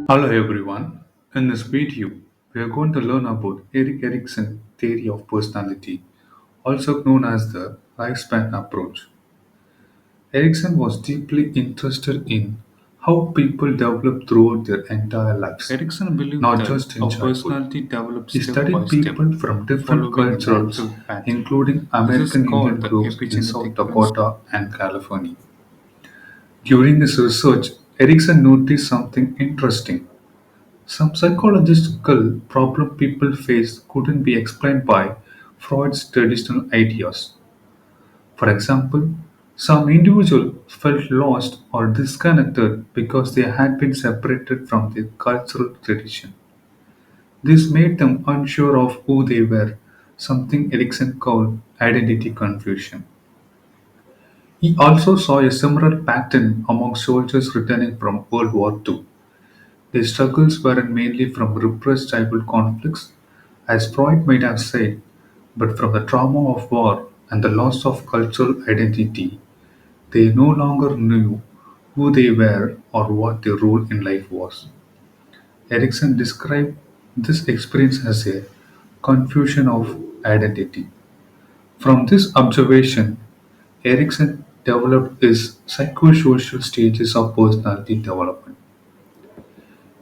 Hello everyone. In this video, we are going to learn about Erik Erikson theory of personality, also known as the lifespan approach. Erikson was deeply interested in how people develop throughout their entire lives, Erikson believed not that just in our childhood. personality develops He step by studied step, people from different following a cultures, natural pattern. including This is American called Indian the groups in South epigenetic principle. Dakota and California. During his research, Erikson noticed something interesting. Some psychological problem people face couldn't be explained by Freud's traditional ideas. For example, some individuals felt lost or disconnected because they had been separated from their cultural tradition. This made them unsure of who they were, something Erikson called identity confusion. He also saw a similar pattern among soldiers returning from World War II. Their struggles weren't mainly from repressed childhood conflicts, as Freud might have said, but from the trauma of war and the loss of cultural identity. They no longer knew who they were or what their role in life was. Erikson described this experience as a confusion of identity. From this observation, Erikson developed his psychosocial stages of personality development.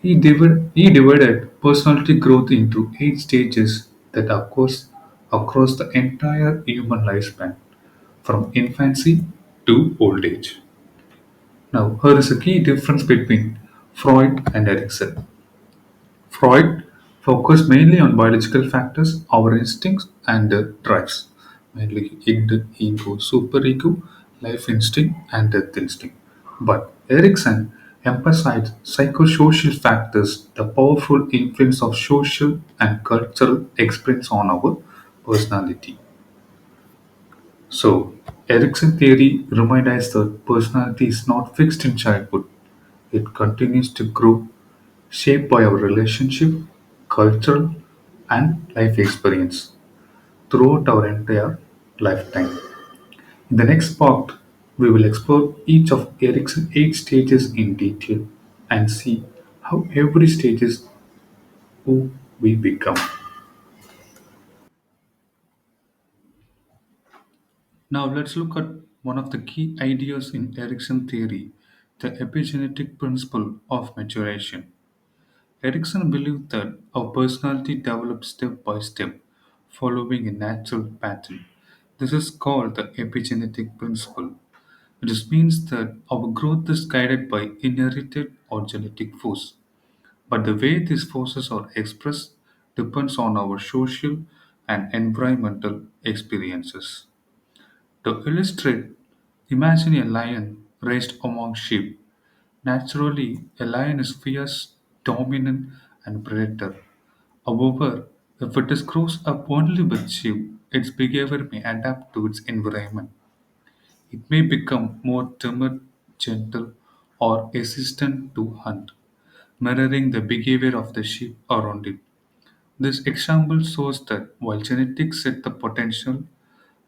He divided personality growth into 8 stages that occurs across the entire human lifespan, from infancy to old age. Now, here is a key difference between Freud and Erikson. Freud focused mainly on biological factors, our instincts and drives, mainly ego, superego, life instinct, and death instinct. But Erikson emphasized psychosocial factors, the powerful influence of social and cultural experience on our personality. So, Erikson theory reminds us that personality is not fixed in childhood. It continues to grow, shaped by our relationship, cultural, and life experience throughout our entire lifetime. In the next part, we will explore each of Erikson's 8 stages in detail and see how every stage is who we become. Now let's look at one of the key ideas in Erikson theory, the epigenetic principle of maturation. Erikson believed that our personality develops step by step, following a natural pattern. This is called the epigenetic principle. This means that our growth is guided by inherited or genetic force. But the way these forces are expressed depends on our social and environmental experiences. To illustrate, imagine a lion raised among sheep. Naturally, a lion is fierce, dominant, and predator. However, if it is grows up only with sheep, its behavior may adapt to its environment. It may become more timid, gentle, or hesitant to hunt, mirroring the behavior of the sheep around it. This example shows that while genetics set the potential,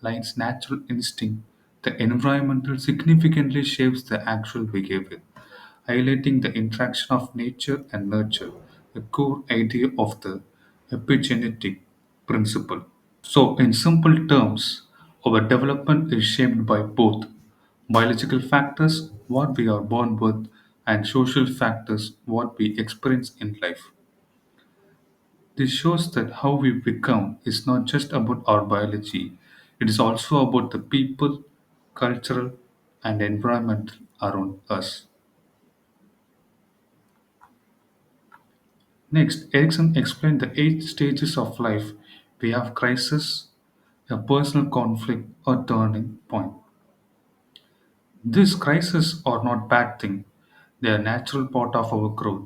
lion's natural instinct, the environmental significantly shapes the actual behavior, highlighting the interaction of nature and nurture, the core idea of the epigenetic principle. So, in simple terms, our development is shaped by both biological factors, what we are born with, and social factors, what we experience in life. This shows that how we become is not just about our biology, it is also about the people, cultural, and environment around us. Next, Erikson explained the 8 stages of life. We have crisis, a personal conflict, or turning point. These crises are not bad thing. They are natural part of our growth.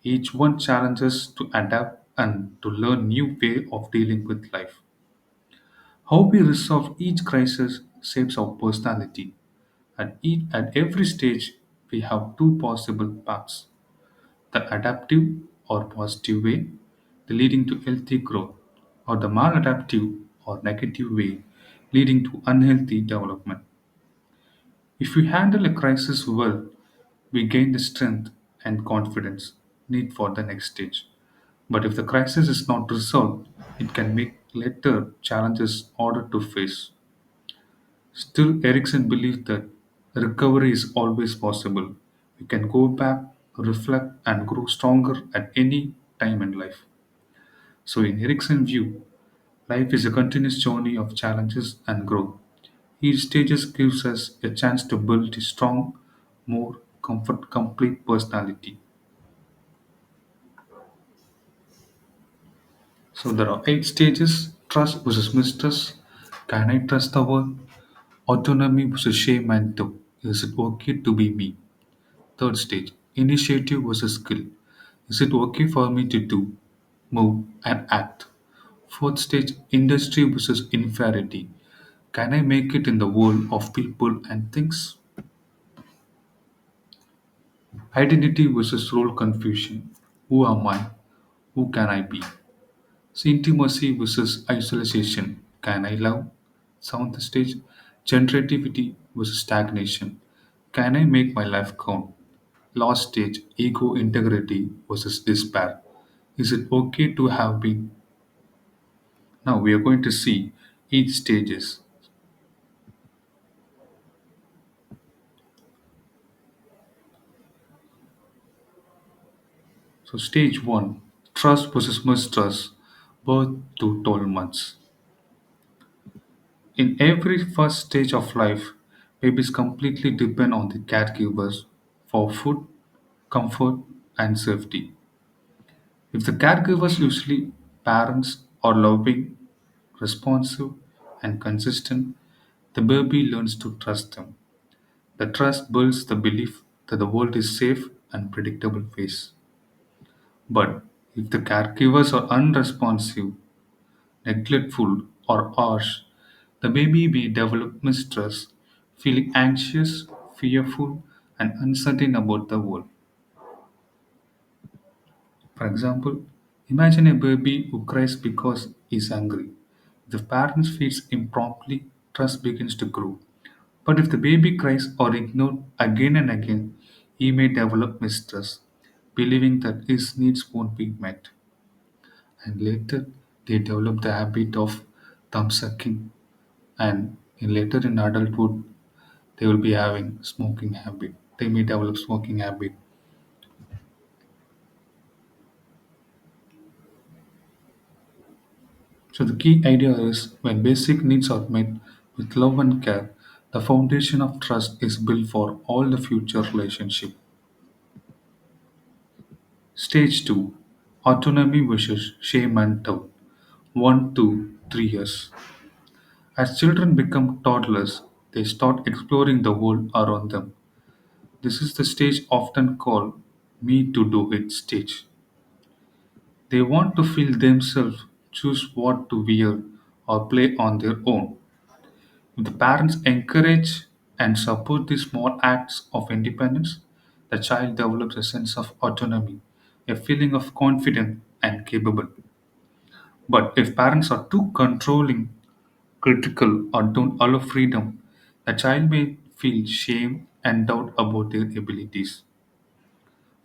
Each one challenges to adapt and to learn new way of dealing with life. How we resolve each crisis shapes our personality. At every stage, we have two possible paths, the adaptive or positive way, the leading to healthy growth, or the maladaptive or negative way, leading to unhealthy development. If we handle a crisis well, we gain the strength and confidence. need for the next stage. But if the crisis is not resolved, it can make later challenges harder to face. Still, Erikson believed that recovery is always possible. We can go back, reflect, and grow stronger at any time in life. So, in Erikson's view, life is a continuous journey of challenges and growth. Each stage gives us a chance to build a strong, more complete personality. So there are 8 stages: trust versus mistrust. Can I trust the world? Autonomy versus shame and doubt. Is it okay to be me? Third stage: initiative versus skill. Is it okay for me to do, move, and act? Fourth stage: industry versus inferiority. Can I make it in the world of people and things? Identity versus role confusion. Who am I? Who can I be? So intimacy versus isolation. Can I love? Seventh stage, generativity versus stagnation. Can I make my life count? Last stage, ego integrity versus despair. Is it okay to have been? Now we are going to see each stages. So stage one, trust versus mistrust, birth to 12 months. In every first stage of life, babies completely depend on the caregivers for food, comfort, and safety. If the caregivers, usually parents, are loving, responsive, and consistent, the baby learns to trust them. The trust builds the belief that the world is safe and predictable phase. But if the caregivers are unresponsive, neglectful, or harsh, the baby may develop mistrust, feeling anxious, fearful, and uncertain about the world. For example, imagine a baby who cries because he is hungry. If the parents feeds impromptly, trust begins to grow. But if the baby cries or ignored again and again, he may develop mistrust, believing that his needs won't be met. And later, they develop the habit of thumb sucking, and later in adulthood, they will be having smoking habit. They may develop smoking habit. So the key idea is when basic needs are met with love and care, the foundation of trust is built for all the future relationship. Stage 2, autonomy versus shame and doubt. 1 to 3 years. As children become toddlers, they start exploring the world around them. This is the stage often called me to do it stage. They want to feel themselves, choose what to wear, or play on their own. If the parents encourage and support these small acts of independence, the child develops a sense of autonomy, a feeling of confidence and capable. But if parents are too controlling, critical, or don't allow freedom, the child may feel shame and doubt about their abilities.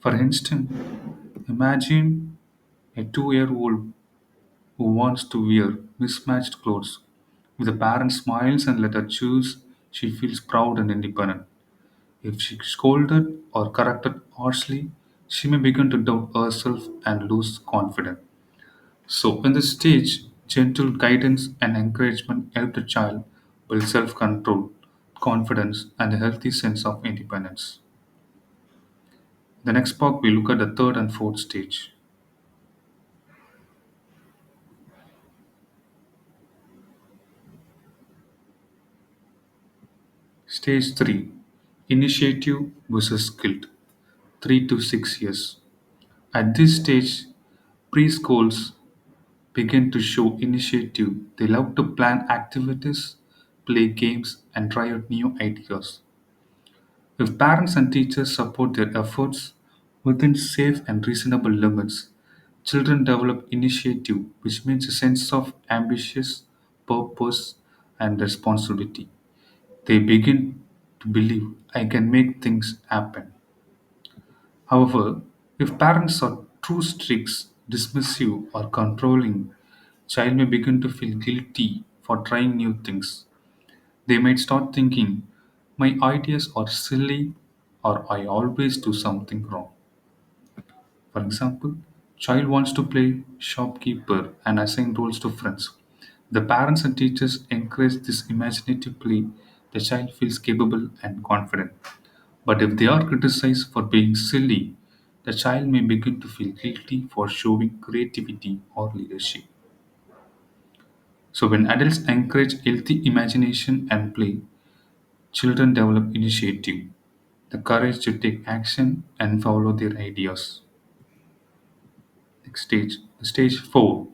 For instance, imagine a 2-year-old who wants to wear mismatched clothes. If the parent smiles and let her choose, she feels proud and independent. If she is scolded or corrected harshly, she may begin to doubt herself and lose confidence. So, in this stage, gentle guidance and encouragement help the child build self control, confidence, and a healthy sense of independence. The next part, we look at the third and fourth stage. Stage 3, initiative versus guilt, 3 to 6 years. At this stage, preschools begin to show initiative. They love to plan activities, play games, and try out new ideas. If parents and teachers support their efforts within safe and reasonable limits, children develop initiative, which means a sense of ambitious purpose and responsibility. They begin to believe I can make things happen. However, If parents are too strict, dismissive, or controlling, child may begin to feel guilty for trying new things. They might start thinking, my ideas are silly or I always do something wrong. For example, child wants to play shopkeeper and assign roles to friends. The parents and teachers encourage this imaginative play. The child feels capable and confident. But if they are criticized for being silly, the child may begin to feel guilty for showing creativity or leadership. So, when adults encourage healthy imagination and play, children develop initiative, the courage to take action and follow their ideas. Next stage, stage 4,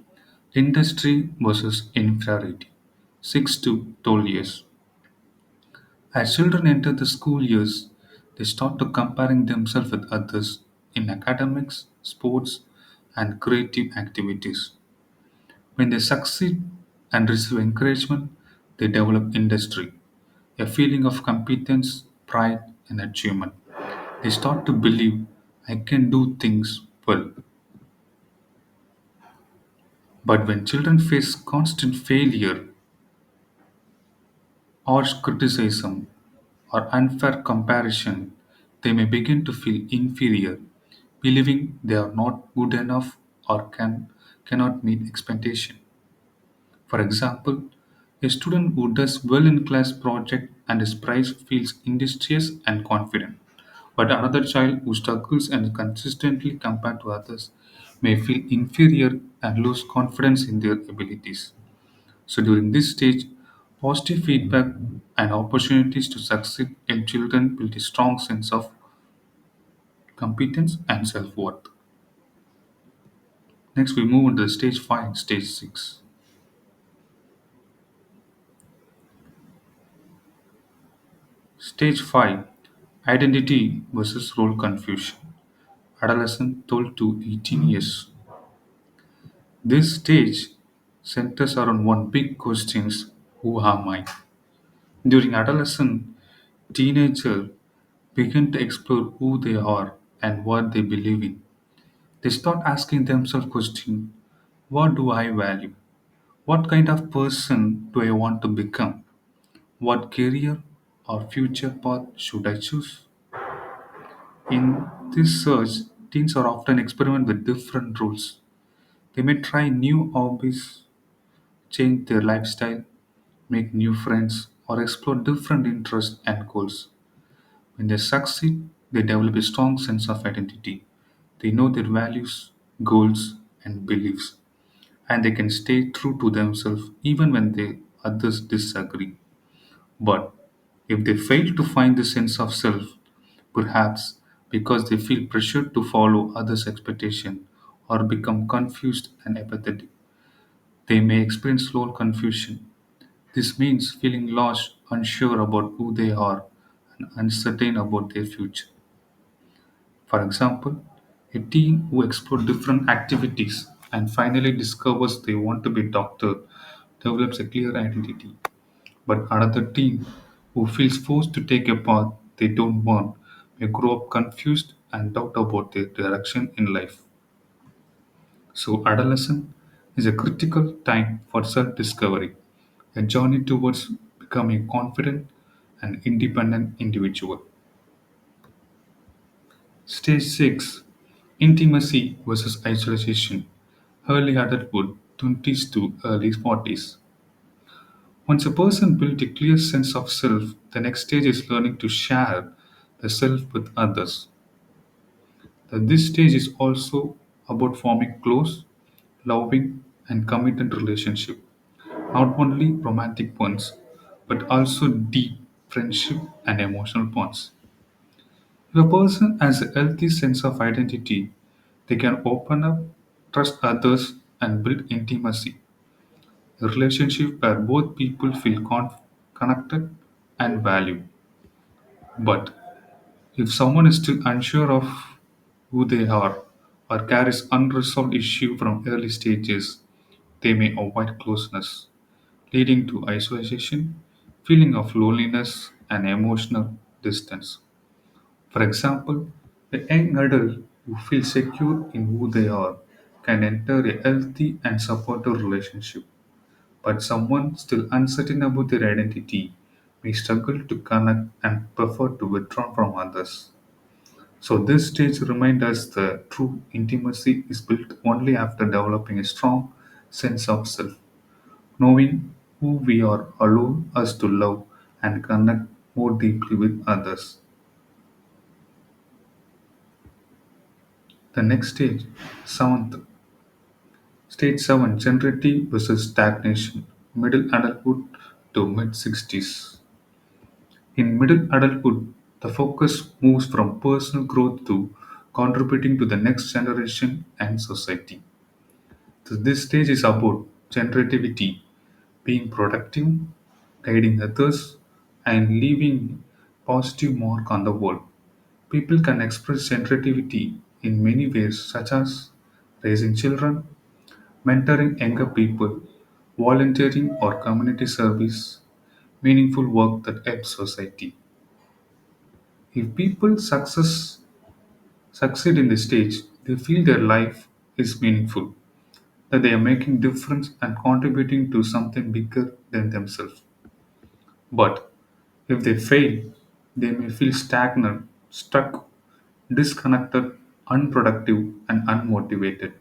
industry versus inferiority. 6 to 12 years. As children enter the school years, they start to comparing themselves with others in academics, sports, and creative activities. When they succeed and receive encouragement, they develop industry, a feeling of competence, pride, and achievement. They start to believe I can do things well. But when children face constant failure, harsh criticism, or unfair comparison, they may begin to feel inferior, believing they are not good enough or cannot meet expectation. For example, a student who does well in class project and is prized feels industrious and confident, but another child who struggles and consistently compared to others may feel inferior and lose confidence in their abilities. So during this stage, positive feedback and opportunities to succeed in children build a strong sense of competence and self-worth. Next, we move on to stage 5 and stage 6. Stage 5, identity versus role confusion. Adolescent 12 to 18 years. This stage centers around one big question: who am I? During adolescence, teenagers begin to explore who they are and what they believe in. They start asking themselves questions: what do I value? What kind of person do I want to become? What career or future path should I choose? In this search, teens are often experiment with different roles. They may try new hobbies, change their lifestyle, make new friends, or explore different interests and goals. When they succeed, they develop a strong sense of identity. They know their values, goals, and beliefs, and they can stay true to themselves even when others disagree. But if they fail to find the sense of self, perhaps because they feel pressured to follow others' expectation or become confused and apathetic, they may experience slow confusion. This means feeling lost, unsure about who they are, and uncertain about their future. For example, a teen who explores different activities and finally discovers they want to be a doctor develops a clear identity. But another teen who feels forced to take a path they don't want may grow up confused and doubt about their direction in life. So, adolescence is a critical time for self discovery, a journey towards becoming a confident and independent individual. Stage 6, intimacy versus isolation. Early adulthood, 20s to early 40s. Once a person builds a clear sense of self, the next stage is learning to share the self with others. This stage is also about forming close, loving, and committed relationship, not only romantic ones, but also deep friendship and emotional bonds. If a person has a healthy sense of identity, they can open up, trust others, and build intimacy. A relationship where both people feel connected and valued. But if someone is still unsure of who they are or carries unresolved issue from early stages, they may avoid closeness, leading to isolation, feeling of loneliness, and emotional distance. For example, a young adult who feel secure in who they are can enter a healthy and supportive relationship. But someone still uncertain about their identity may struggle to connect and prefer to withdraw from others. So, this stage reminds us that true intimacy is built only after developing a strong sense of self. Knowing who we are allows us to love and connect more deeply with others. The next stage, seventh, stage 7, generative versus stagnation, middle adulthood to mid 60s. In middle adulthood, the focus moves from personal growth to contributing to the next generation and society. So this stage is about generativity, being productive, guiding others, and leaving positive mark on the world. People can express generativity in many ways, such as raising children, mentoring younger people, volunteering or community service, meaningful work that helps society. If people succeed in this stage, they feel their life is meaningful, that they are making difference and contributing to something bigger than themselves. But if they fail, they may feel stagnant, stuck, disconnected, unproductive, and unmotivated,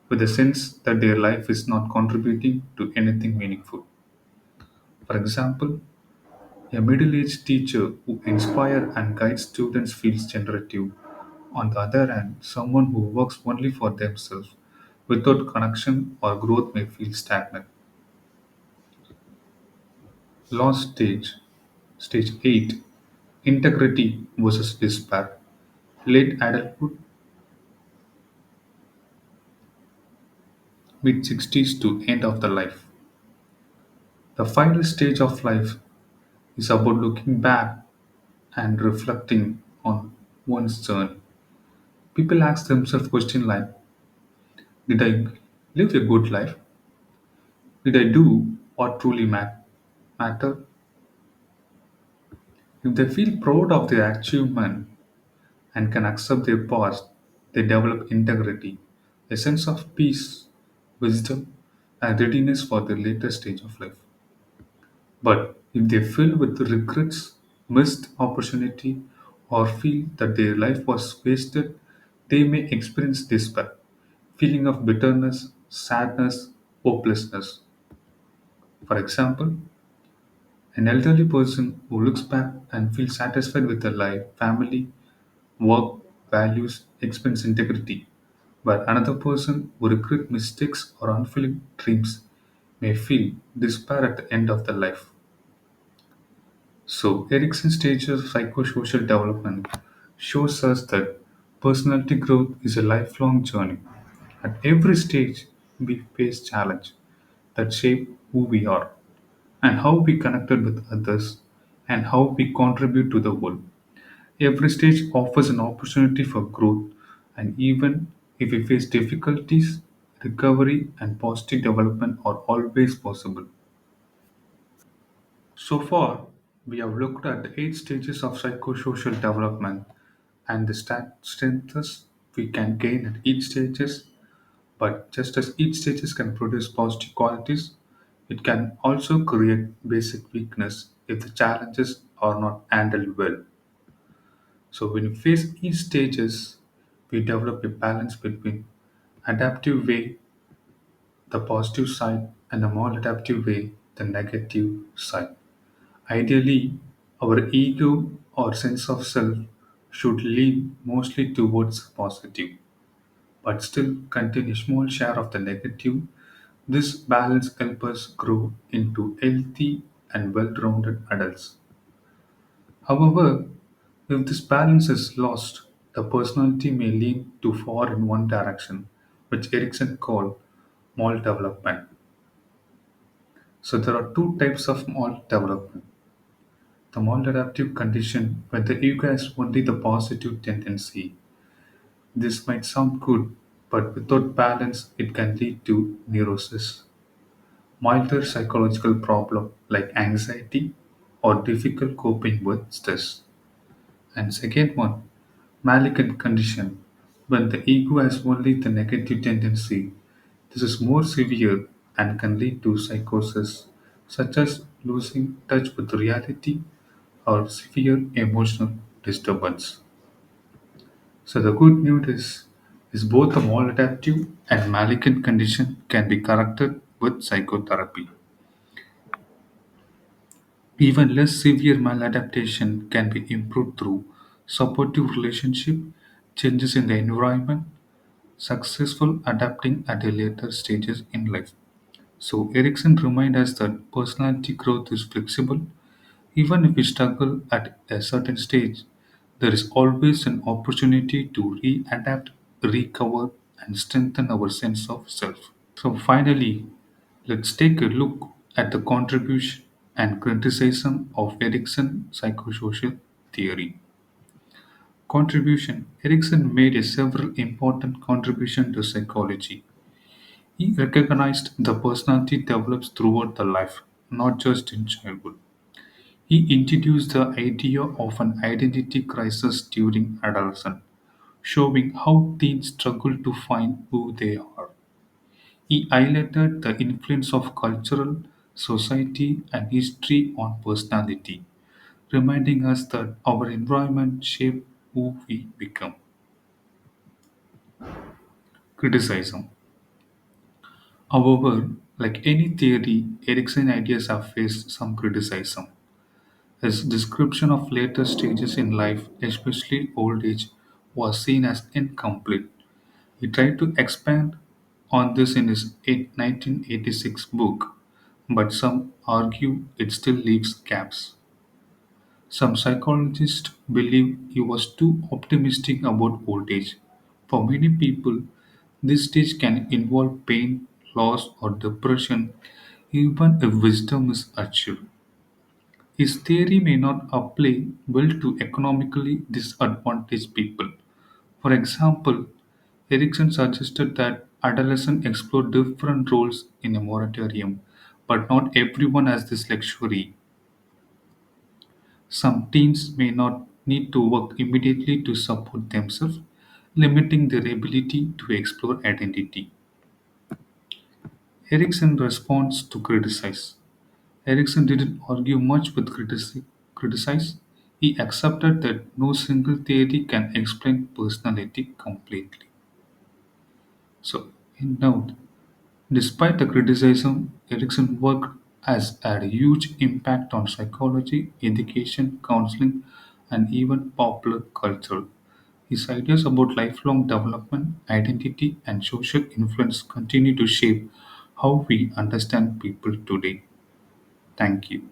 with a sense that their life is not contributing to anything meaningful. For example, a middle-aged teacher who inspires and guides students feels generative. On the other hand, someone who works only for themselves without connection or growth may feel stagnant. Last stage, stage 8, integrity versus despair. Late adulthood, mid 60s to end of the life. The final stage of life is about looking back and reflecting on one's journey. People ask themselves questions like, did I live a good life? Did I do what truly matter? If they feel proud of their achievement and can accept their past, they develop integrity, a sense of peace, wisdom, and readiness for the later stage of life. But if they fill with regrets, missed opportunity, or feel that their life was wasted, they may experience despair, feeling of bitterness, sadness, hopelessness. For example, an elderly person who looks back and feels satisfied with their life, family, work, values, expense integrity, but another person who regret mistakes or unfulfilled dreams may feel despair at the end of their life. So, Erikson's stage of psychosocial development shows us that personality growth is a lifelong journey. At every stage, we face challenges that shape who we are and how we connected with others and how we contribute to the world. Every stage offers an opportunity for growth, and even if we face difficulties, recovery and positive development are always possible. So far, we have looked at the 8 stages of psychosocial development and the strengths we can gain at each stages. But just as each stages can produce positive qualities, it can also create basic weakness if the challenges are not handled well. So when we face each stages, we develop a balance between adaptive way, the positive side, and the more adaptive way, the negative side. Ideally, our ego or sense of self should lean mostly towards positive, but still contain a small share of the negative. This balance helps us grow into healthy and well-rounded adults. However, if this balance is lost, the personality may lean too far in one direction, which Erikson called maldevelopment. So there are two types of maldevelopment. The maladaptive condition, where the ego has only the positive tendency. This might sound good, but without balance, it can lead to neurosis, milder psychological problem like anxiety or difficult coping with stress. And second one, malignant condition, When the ego has only the negative tendency, this is more severe and can lead to psychosis, such as losing touch with reality or severe emotional disturbance. So the good news is both the maladaptive and malignant condition can be corrected with psychotherapy. Even less severe maladaptation can be improved through supportive relationship, changes in the environment, successful adapting at a later stages in life. So Erikson reminds us that personality growth is flexible. Even if we struggle at a certain stage, there is always an opportunity to readapt, recover, and strengthen our sense of self. So finally, let's take a look at the contribution and criticism of Erikson's psychosocial theory. Contribution. Erikson made a several important contributions to psychology. He recognized the personality develops throughout the life, not just in childhood. He introduced the idea of an identity crisis during adolescence, showing how teens struggle to find who they are. He highlighted the influence of cultural, society, and history on personality, reminding us that our environment shapes who we become. Criticism. However, like any theory, Erickson's ideas have faced some criticism. His description of later stages in life, especially old age, was seen as incomplete. He tried to expand on this in his 1986 book, but some argue it still leaves gaps. Some psychologists believe he was too optimistic about old age. For many people, this stage can involve pain, loss, or depression, even if wisdom is achieved. His theory may not apply well to economically disadvantaged people. For example, Erikson suggested that adolescents explore different roles in a moratorium, but not everyone has this luxury. Some teens may not need to work immediately to support themselves, limiting their ability to explore identity. Erikson responds to criticize. Erikson didn't argue much with criticize. He accepted that no single theory can explain personality completely. So, in note, despite the criticism, Erikson's work has had a huge impact on psychology, education, counseling, and even popular culture. His ideas about lifelong development, identity, and social influence continue to shape how we understand people today. Thank you.